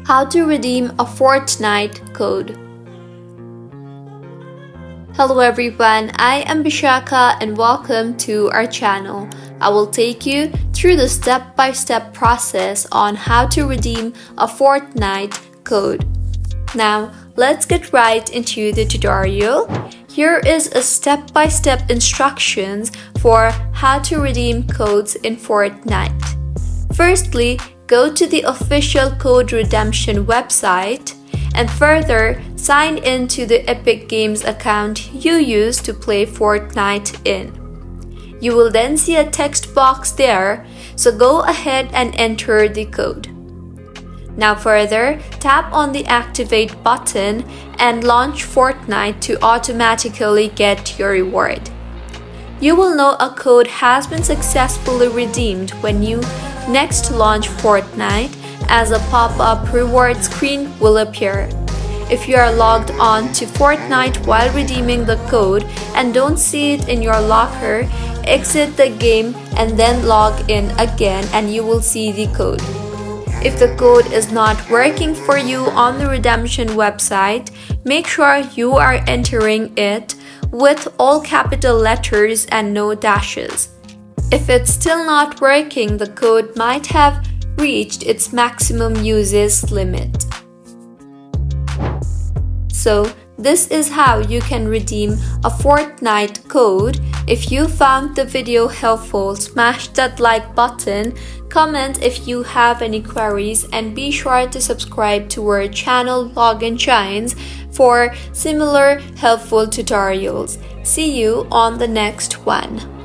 How to redeem a Fortnite code. Hello everyone, I am Bishaka and welcome to our channel. I will take you through the step-by-step process on how to redeem a Fortnite code. Now, let's get right into the tutorial. Here is a step-by-step instructions for how to redeem codes in Fortnite. Firstly, go to the official code redemption website and further sign in to the Epic Games account you use to play Fortnite in. You will then see a text box there, so go ahead and enter the code. Now further, tap on the activate button and launch Fortnite to automatically get your reward. You will know a code has been successfully redeemed when you next launch Fortnite, as a pop-up reward screen will appear. If you are logged on to Fortnite while redeeming the code and don't see it in your locker, exit the game and then log in again and you will see the code. If the code is not working for you on the redemption website, make sure you are entering it with all capital letters and no dashes. If it's still not working, the code might have reached its maximum usage limit. So, this is how you can redeem a Fortnite code. If you found the video helpful, smash that like button, comment if you have any queries, and be sure to subscribe to our channel Login Shines for similar helpful tutorials. See you on the next one.